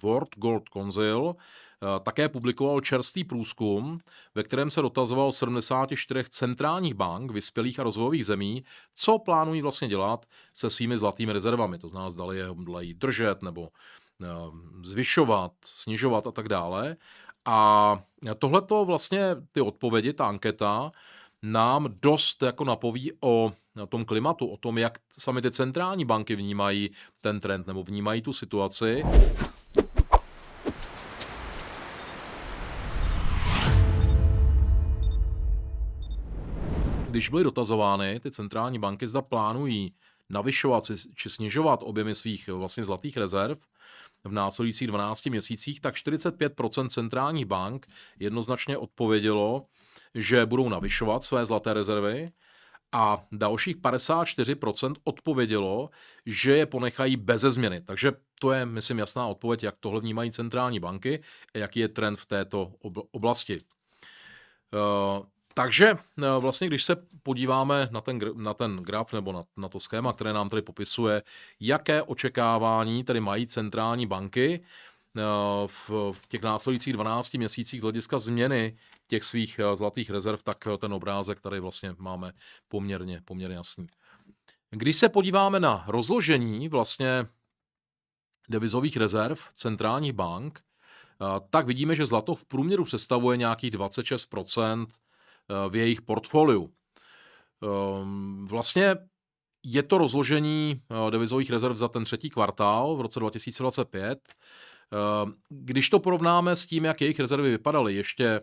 World Gold Council také publikoval čerstvý průzkum, ve kterém se dotazoval 74 centrálních bank vyspělých a rozvojových zemí, co plánují vlastně dělat se svými zlatými rezervami. To znamená, zdali je hodlají držet nebo zvyšovat, snižovat a tak dále. A tohleto vlastně ty odpovědi, ta anketa, nám dost jako napoví o tom klimatu, o tom, jak sami ty centrální banky vnímají ten trend nebo vnímají tu situaci. Když byly dotazovány ty centrální banky, zda plánují navyšovat či snižovat objemy svých vlastně zlatých rezerv v následujících 12 měsících, tak 45% centrálních bank jednoznačně odpovědělo, že budou navyšovat své zlaté rezervy a dalších 54% odpovědělo, že je ponechají beze změny. Takže to je, myslím, jasná odpověď, jak tohle vnímají centrální banky a jaký je trend v této oblasti. Takže vlastně, když se podíváme na ten graf nebo na to schéma, které nám tady popisuje, jaké očekávání tedy mají centrální banky v těch následujících 12 měsících z hlediska změny těch svých zlatých rezerv, tak ten obrázek tady vlastně máme poměrně jasný. Když se podíváme na rozložení vlastně devizových rezerv centrálních bank, tak vidíme, že zlato v průměru představuje nějakých 26% v jejich portfoliu. Vlastně je to rozložení devizových rezerv za ten třetí kvartál v roce 2025. Když to porovnáme s tím, jak jejich rezervy vypadaly ještě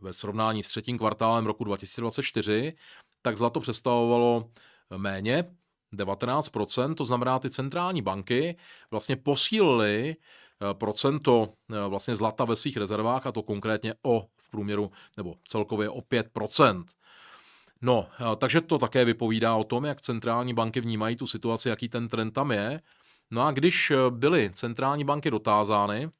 ve srovnání s třetím kvartálem roku 2024, tak zlato představovalo méně, 19%, to znamená, ty centrální banky vlastně posílily procento vlastně zlata ve svých rezervách, a to konkrétně v průměru nebo celkově o 5%. No, takže to také vypovídá o tom, jak centrální banky vnímají tu situaci, jaký ten trend tam je. No a když byly centrální banky dotázány,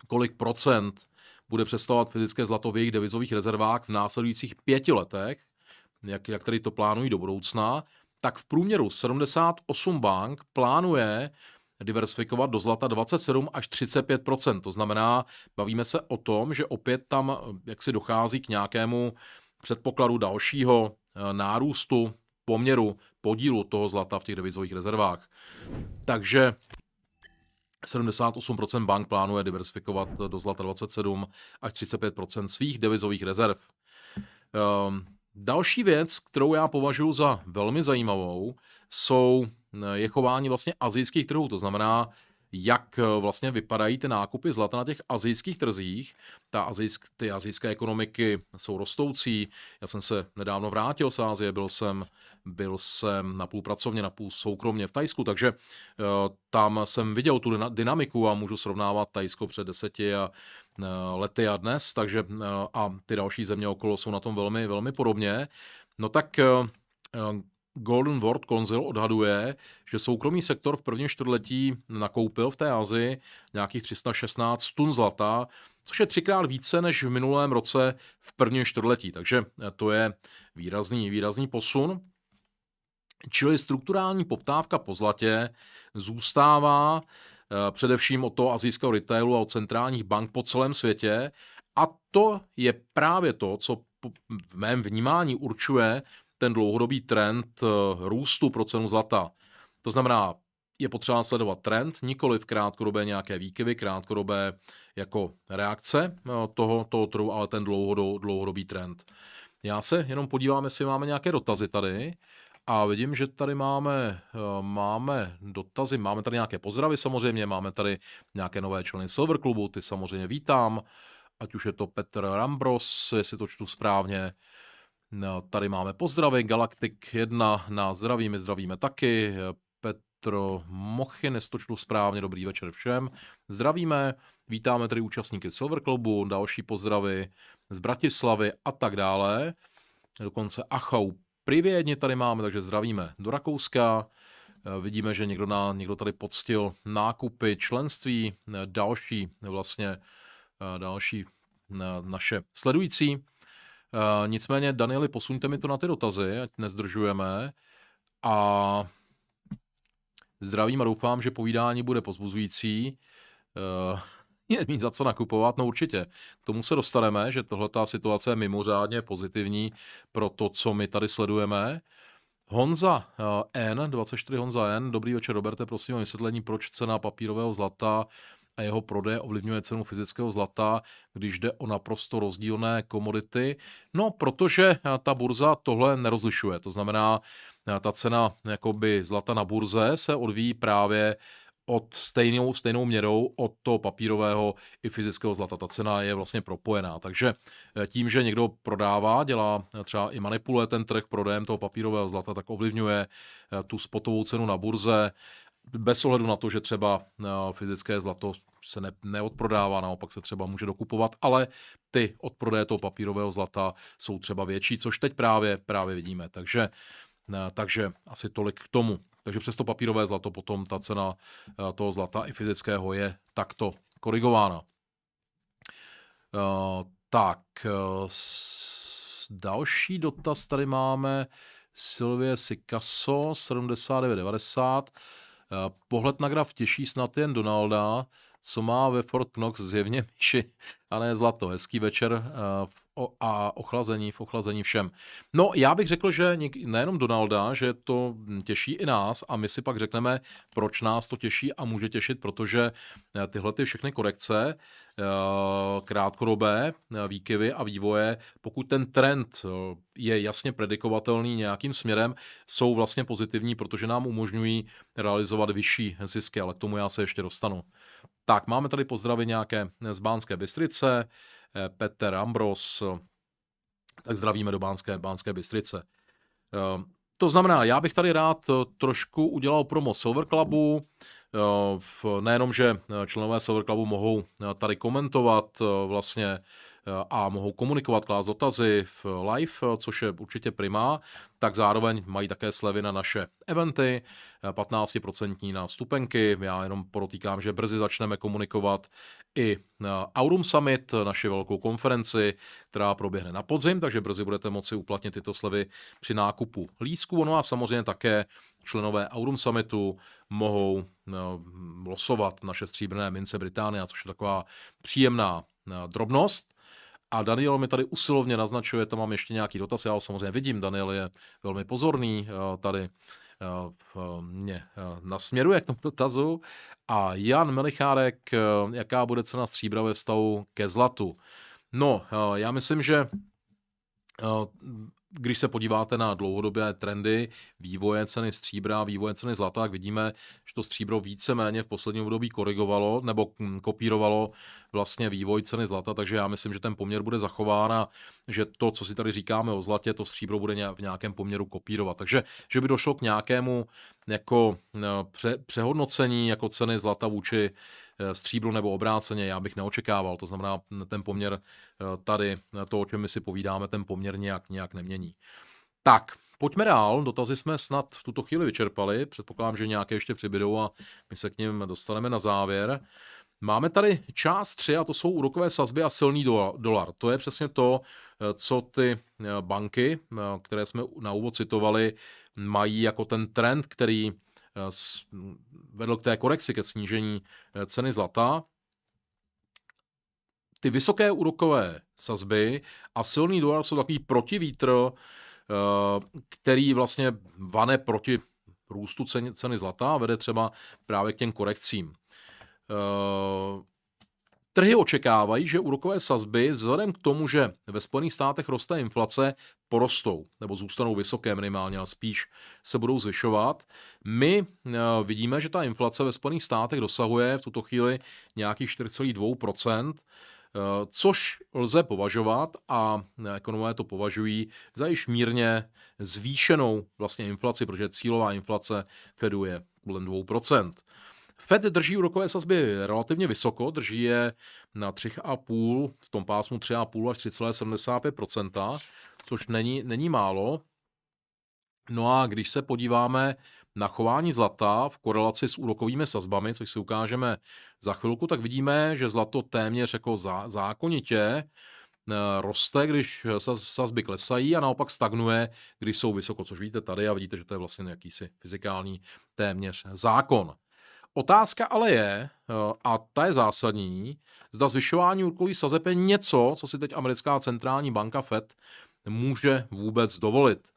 kolik procent bude představovat fyzické zlato v jejich devizových rezervách v následujících 5 letech, jak tady to plánují do budoucna, tak v průměru 78 bank plánuje diversifikovat do zlata 27 až 35%. To znamená, bavíme se o tom, že opět tam jaksi dochází k nějakému předpokladu dalšího nárůstu poměru podílu toho zlata v těch devizových rezervách. Takže 78% bank plánuje diversifikovat do zlata 27 až 35% svých devizových rezerv. Další věc, kterou já považuji za velmi zajímavou, je chování vlastně asijských trhů. To znamená, jak vlastně vypadají ty nákupy zlata na těch asijských trzích. Ty asijské ekonomiky jsou rostoucí. Já jsem se nedávno vrátil z Asie, byl jsem napůl pracovně, napůl soukromně v Thajsku, takže tam jsem viděl tu dynamiku a můžu srovnávat Thajsko před 10 lety a dnes, takže a ty další země okolo jsou na tom velmi, velmi podobně. No tak Golden World Council odhaduje, že soukromý sektor v prvním čtvrtletí nakoupil v té Asii nějakých 316 tun zlata, což je 3krát více než v minulém roce v prvním čtvrtletí. Takže to je výrazný posun. Čili strukturální poptávka po zlatě zůstává především od toho asijského retailu a od centrálních bank po celém světě. A to je právě to, co v mém vnímání určuje ten dlouhodobý trend růstu pro cenu zlata. To znamená, je potřeba sledovat trend, nikoli v krátkodobé nějaké výkyvy, krátkodobé jako reakce toho trhu, ale ten dlouhodobý trend. Já se jenom podívám, jestli máme nějaké dotazy tady. A vidím, že tady máme dotazy, máme tady nějaké pozdravy samozřejmě, máme tady nějaké nové členy Silver Klubu, ty samozřejmě vítám, ať už je to Petr Rambros, jestli to čtu správně. Tady máme pozdravy, Galactic 1 na zdraví, my zdravíme taky, Petro Mochin, jestli to čtu správně, dobrý večer všem. Zdravíme, vítáme tady účastníky Silver Klubu, další pozdravy z Bratislavy a tak dále. Dokonce Achau Privědně tady máme, takže zdravíme do Rakouska. Vidíme, že někdo tady poctil nákupy členství, další naše sledující. Nicméně, Danieli, posuňte mi to na ty dotazy, ať nezdržujeme. A Zdravím a doufám, že povídání bude povzbuzující. Je mít za co nakupovat, no určitě. K tomu se dostaneme, že tohletá situace je mimořádně pozitivní pro to, co my tady sledujeme. Honza N, 24 Honza N, dobrý večer, Roberte, prosím o vysvětlení, proč cena papírového zlata a jeho prodeje ovlivňuje cenu fyzického zlata, když jde o naprosto rozdílné komodity. No, protože ta burza tohle nerozlišuje. To znamená, ta cena jakoby zlata na burze se odvíjí právě od stejnou měrou od toho papírového i fyzického zlata. Ta cena je vlastně propojená. Takže tím, že někdo prodává, dělá třeba i manipuluje ten trh prodejem toho papírového zlata, tak ovlivňuje tu spotovou cenu na burze, bez ohledu na to, že třeba fyzické zlato se neodprodává, naopak se třeba může dokupovat, ale ty odprodeje toho papírového zlata jsou třeba větší, což teď právě vidíme. Takže asi tolik k tomu. Takže přes to papírové zlato potom ta cena toho zlata i fyzického je takto korigována. Další dotaz tady máme Silvie Sikaso 7990. Pohled na graf těší snad jen Donalda, co má ve Fort Knox zjevně myši a ne zlato. Hezký večer a v ochlazení všem. No, já bych řekl, že nejenom Donalda, že to těší i nás a my si pak řekneme, proč nás to těší a může těšit, protože tyhle ty všechny korekce, krátkodobé výkyvy a vývoje, pokud ten trend je jasně predikovatelný nějakým směrem, jsou vlastně pozitivní, protože nám umožňují realizovat vyšší zisky, ale k tomu já se ještě dostanu. Tak, máme tady pozdravy nějaké z Banské Bystrice, Petr Ambros, tak zdravíme do Banské Bystrice. To znamená, já bych tady rád trošku udělal promo Silver Clubu, nejenom, že členové Silver Clubu mohou tady komentovat vlastně a mohou komunikovat, klást dotazy v live, což je určitě prima, tak zároveň mají také slevy na naše eventy, 15% na vstupenky. Já jenom podotýkám, že brzy začneme komunikovat i Aurum Summit, naši velkou konferenci, která proběhne na podzim, takže brzy budete moci uplatnit tyto slevy při nákupu lístků. No a samozřejmě také členové Aurum Summitu mohou losovat naše stříbrné mince Británia, což je taková příjemná drobnost. A Daniel mi tady usilovně naznačuje, tam mám ještě nějaký dotaz, já ho samozřejmě vidím, Daniel je velmi pozorný, tady mě nasměruje k tomu dotazu. A Jan Melichárek, jaká bude cena stříbra ve vztahu ke zlatu? No, já myslím, že když se podíváte na dlouhodobé trendy vývoje ceny stříbra, vývoje ceny zlata, tak vidíme, že to stříbro víceméně v posledním období korigovalo nebo kopírovalo vlastně vývoj ceny zlata, takže já myslím, že ten poměr bude zachován a že to, co si tady říkáme o zlatě, to stříbro bude v nějakém poměru kopírovat. Takže že by došlo k nějakému jako přehodnocení jako ceny zlata vůči stříbru nebo obráceně, já bych neočekával. To znamená, ten poměr tady, to, o čem my si povídáme, ten poměr nějak nemění. Tak, pojďme dál. Dotazy jsme snad v tuto chvíli vyčerpali. Předpokládám, že nějaké ještě přibydou a my se k nim dostaneme na závěr. Máme tady část 3 a to jsou úrokové sazby a silný dolar. To je přesně to, co ty banky, které jsme na úvod citovali, mají jako ten trend, který vedl k té korekci, ke snížení ceny zlata. Ty vysoké úrokové sazby a silný dolar jsou takový protivítr, který vlastně vane proti růstu ceny zlata a vede třeba právě k těm korekcím. Trhy očekávají, že úrokové sazby vzhledem k tomu, že ve Spojených státech roste inflace, porostou nebo zůstanou vysoké minimálně a spíš se budou zvyšovat. My vidíme, že ta inflace ve Spojených státech dosahuje v tuto chvíli nějakých 4,2%, což lze považovat a ekonomové to považují za již mírně zvýšenou vlastně inflaci, protože cílová inflace Fedu je kolem 2%. Fed drží úrokové sazby relativně vysoko, drží je na 3,5, v tom pásmu 3,5 až 3,75%, což není málo. No a když se podíváme na chování zlata v korelaci s úrokovými sazbami, což si ukážeme za chvilku, tak vidíme, že zlato téměř jako zákonitě roste, když sazby klesají a naopak stagnuje, když jsou vysoko, což vidíte tady a vidíte, že to je vlastně jakýsi fyzikální téměř zákon. Otázka ale je, a ta je zásadní, zda zvyšování úrokových sazeb je něco, co si teď americká centrální banka Fed může vůbec dovolit.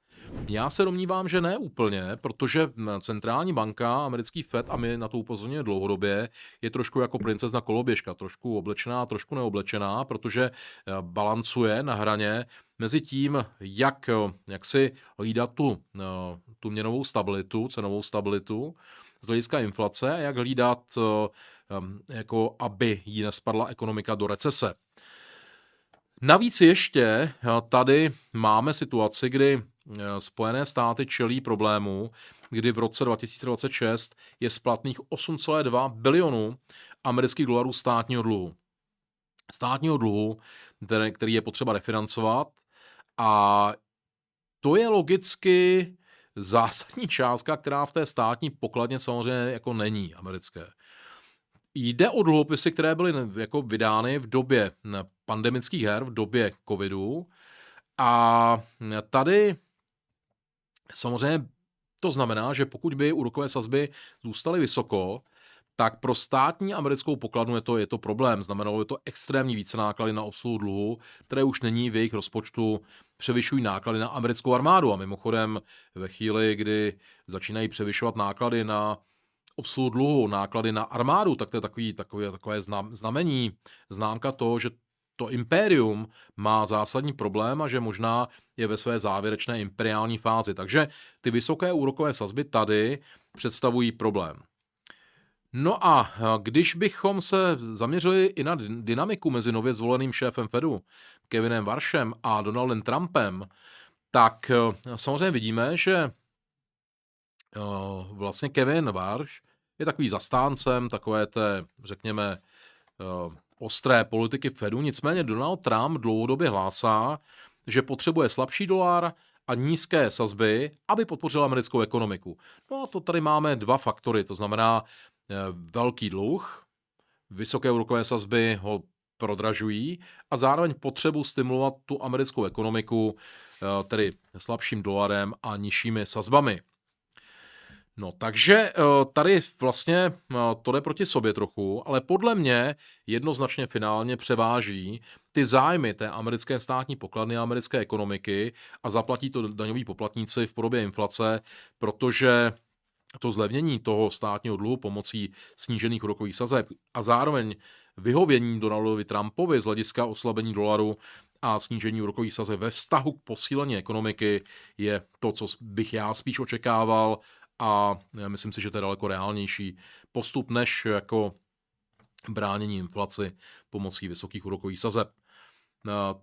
Já se domnívám, že ne úplně, protože centrální banka, americký Fed, a my na to upozorňujeme dlouhodobě, je trošku jako princezna koloběžka, trošku oblečená, trošku neoblečená, protože balancuje na hraně mezi tím, jak si hlídat tu měnovou stabilitu, cenovou stabilitu z hlediska inflace a jak hlídat, jako aby jí nespadla ekonomika do recese. Navíc ještě tady máme situaci, kdy Spojené státy čelí problému, kdy v roce 2026 je splatných 8,2 bilionů amerických dolarů státního dluhu. Státního dluhu, který je potřeba refinancovat, a to je logicky zásadní částka, která v té státní pokladně samozřejmě jako není americké. Jde o dluhopisy, které byly jako vydány v době pandemických her, v době covidu, a tady samozřejmě to znamená, že pokud by úrokové sazby zůstaly vysoko, tak pro státní americkou pokladnu je to problém. Znamenalo by to extrémní vícenáklady na obsluhu dluhu, které už není v jejich rozpočtu, převyšují náklady na americkou armádu. A mimochodem ve chvíli, kdy začínají převyšovat náklady na obsluhu dluhu, náklady na armádu, tak to je takové znamení, známka toho, že to impérium má zásadní problém a že možná je ve své závěrečné imperiální fázi. Takže ty vysoké úrokové sazby tady představují problém. No a když bychom se zaměřili i na dynamiku mezi nově zvoleným šéfem Fedu, Kevinem Warshem, a Donaldem Trumpem, tak samozřejmě vidíme, že vlastně Kevin Warsh je takový zastáncem takové té, řekněme, ostré politiky Fedu, nicméně Donald Trump dlouhodobě hlásá, že potřebuje slabší dolar a nízké sazby, aby podpořil americkou ekonomiku. No a to tady máme dva faktory, to znamená velký dluh, vysoké úrokové sazby ho prodražují a zároveň potřebu stimulovat tu americkou ekonomiku, tedy slabším dolarem a nižšími sazbami. No, takže tady vlastně to jde proti sobě trochu, ale podle mě jednoznačně finálně převáží ty zájmy té americké státní pokladny a americké ekonomiky a zaplatí to daňoví poplatníci v podobě inflace, protože to zlevnění toho státního dluhu pomocí snížených úrokových sazeb a zároveň vyhovění Donaldovi Trumpovi z hlediska oslabení dolaru a snížení úrokových sazeb ve vztahu k posílení ekonomiky je to, co bych já spíš očekával, a myslím si, že to je daleko reálnější postup, než jako bránění inflaci pomocí vysokých úrokových sazeb.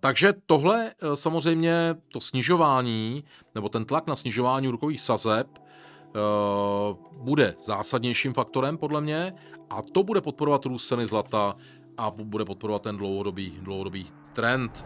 Takže tohle samozřejmě to snižování, nebo ten tlak na snižování úrokových sazeb bude zásadnějším faktorem podle mě a to bude podporovat růst ceny zlata a bude podporovat ten dlouhodobý trend.